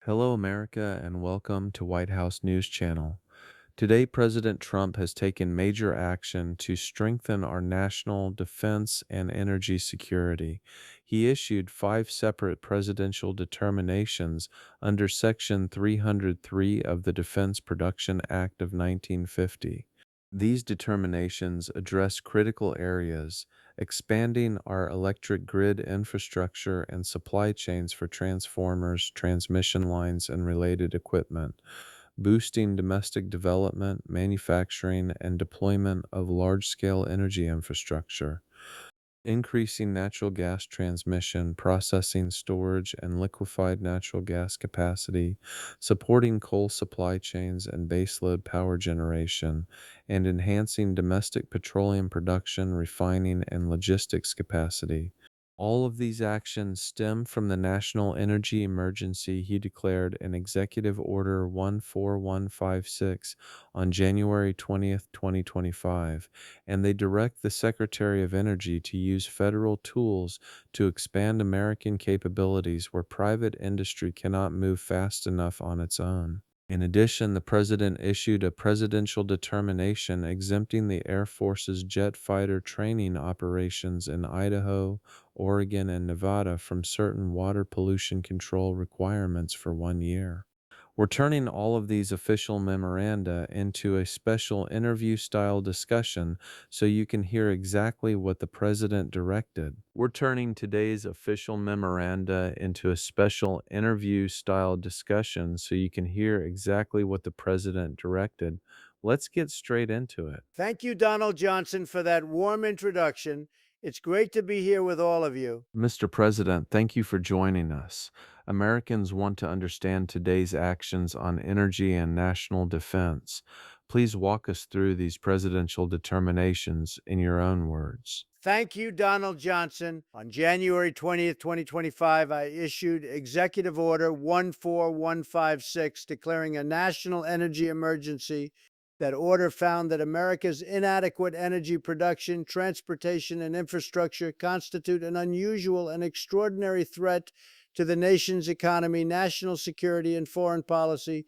Hello, America, and welcome to White House News Channel. Today, President Trump has taken major action to strengthen our national defense and energy security. He issued five separate presidential determinations under Section 303 of the Defense Production Act of 1950. These determinations address critical areas, expanding our electric grid infrastructure and supply chains for transformers, transmission lines, and related equipment, boosting domestic development, manufacturing, and deployment of large-scale energy infrastructure, increasing natural gas transmission, processing, storage, and liquefied natural gas capacity, supporting coal supply chains and baseload power generation, and enhancing domestic petroleum production, refining, and logistics capacity. All of these actions stem from the national energy emergency he declared in Executive Order 14156 on January 20th, 2025, and they direct the Secretary of Energy to use federal tools to expand American capabilities where private industry cannot move fast enough on its own. In addition, the President issued a presidential determination exempting the Air Force's jet fighter training operations in Idaho, Oregon, and Nevada from certain water pollution control requirements for 1 year. We're turning all of these official memoranda into a special interview style discussion so you can hear exactly what the president directed. We're turning today's official memoranda into a special interview style discussion so you can hear exactly what the president directed. Let's get straight into it. Thank you, Donald Johnson, for that warm introduction. It's great to be here with all of you. Mr. President, thank you for joining us. Americans want to understand today's actions on energy and national defense. Please walk us through these presidential determinations in your own words. Thank you, Donald Johnson. On January 20th, 2025, I issued Executive Order 14156 declaring a national energy emergency. That order found that America's inadequate energy production, transportation, and infrastructure constitute an unusual and extraordinary threat to the nation's economy, national security, and foreign policy.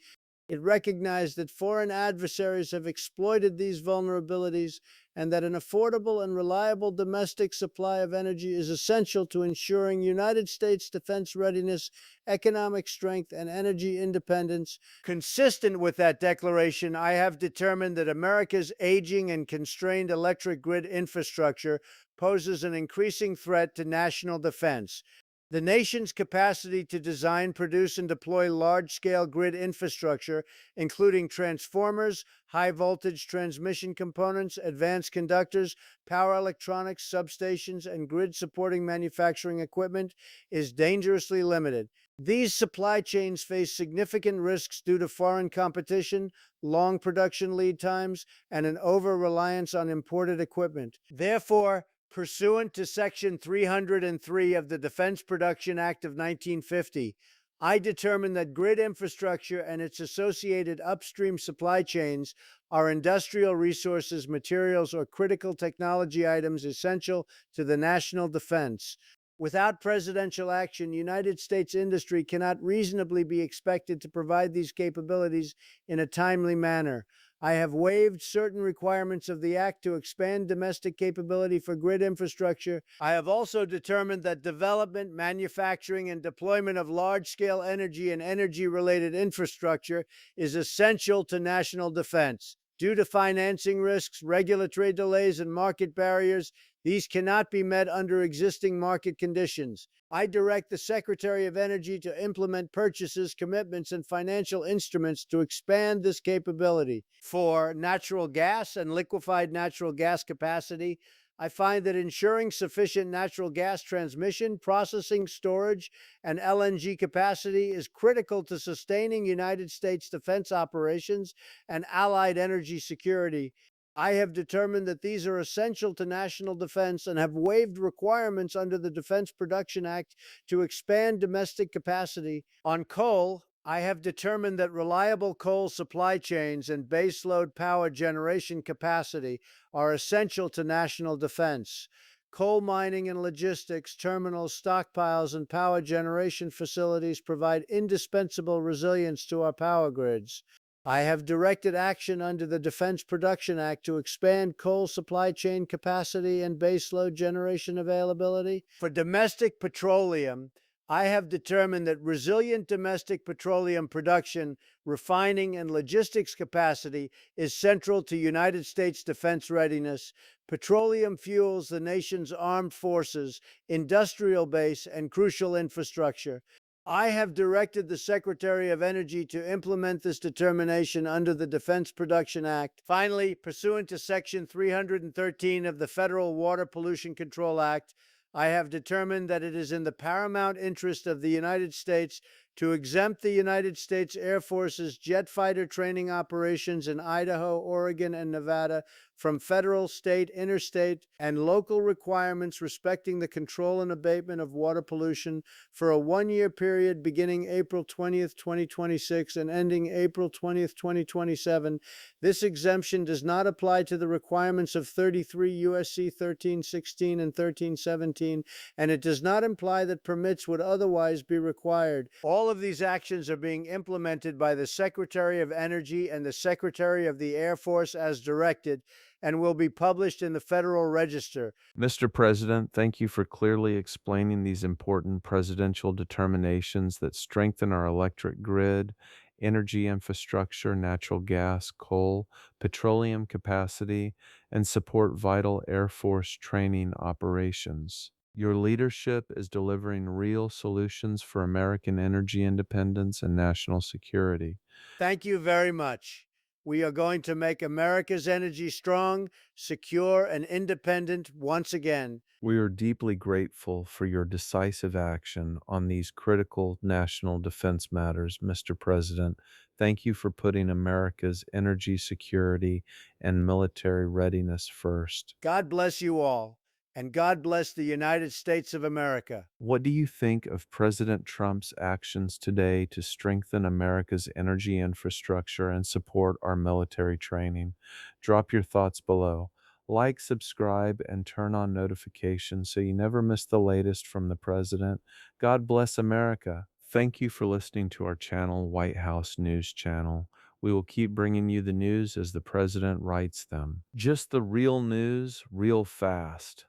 It recognized that foreign adversaries have exploited these vulnerabilities and that an affordable and reliable domestic supply of energy is essential to ensuring United States defense readiness, economic strength, and energy independence. Consistent with that declaration, I have determined that America's aging and constrained electric grid infrastructure poses an increasing threat to national defense. The nation's capacity to design, produce, and deploy large scale grid infrastructure, including transformers, high voltage transmission components, advanced conductors, power electronics, substations, and grid supporting manufacturing equipment, is dangerously limited. These supply chains face significant risks due to foreign competition, long production lead times, and an over reliance on imported equipment. Therefore, pursuant to Section 303 of the Defense Production Act of 1950, I determined that grid infrastructure and its associated upstream supply chains are industrial resources, materials, or critical technology items essential to the national defense. Without presidential action, United States industry cannot reasonably be expected to provide these capabilities in a timely manner. I have waived certain requirements of the Act to expand domestic capability for grid infrastructure. I have also determined that development, manufacturing, and deployment of large scale energy and energy related infrastructure is essential to national defense. Due to financing risks, regulatory delays, and market barriers, these cannot be met under existing market conditions. I direct the Secretary of Energy to implement purchases, commitments, and financial instruments to expand this capability. For natural gas and liquefied natural gas capacity, I find that ensuring sufficient natural gas transmission, processing, storage, and LNG capacity is critical to sustaining United States defense operations and allied energy security. I have determined that these are essential to national defense and have waived requirements under the Defense Production Act to expand domestic capacity. On coal, I have determined that reliable coal supply chains and baseload power generation capacity are essential to national defense. Coal mining and logistics, terminals, stockpiles, and power generation facilities provide indispensable resilience to our power grids. I have directed action under the Defense Production Act to expand coal supply chain capacity and baseload generation availability. For domestic petroleum, I have determined that resilient domestic petroleum production, refining, and logistics capacity is central to United States defense readiness. Petroleum fuels the nation's armed forces, industrial base, and crucial infrastructure. I have directed the Secretary of Energy to implement this determination under the Defense Production Act. Finally, pursuant to Section 313 of the Federal Water Pollution Control Act, I have determined that it is in the paramount interest of the United States to exempt the United States Air Force's jet fighter training operations in Idaho, Oregon, and Nevada from federal, state, interstate, and local requirements respecting the control and abatement of water pollution for a 1 year period beginning April 20th, 2026 and ending April 20th, 2027. This exemption does not apply to the requirements of 33 USC 1316 and 1317, and it does not imply that permits would otherwise be required. All of these actions are being implemented by the Secretary of Energy and the Secretary of the Air Force as directed and will be published in the Federal Register. Mr. President, thank you for clearly explaining these important presidential determinations that strengthen our electric grid, energy infrastructure, natural gas, coal, petroleum capacity, and support vital Air Force training operations. Your leadership is delivering real solutions for American energy independence and national security. Thank you very much. We are going to make America's energy strong, secure, and independent once again. We are deeply grateful for your decisive action on these critical national defense matters, Mr. President. Thank you for putting America's energy security and military readiness first. God bless you all, and God bless the United States of America. What do you think of President Trump's actions today to strengthen America's energy infrastructure and support our military training? Drop your thoughts below. Like, subscribe, and turn on notifications so you never miss the latest from the president. God bless America. Thank you for listening to our channel, White House News Channel. We will keep bringing you the news as the president writes them. Just the real news, real fast.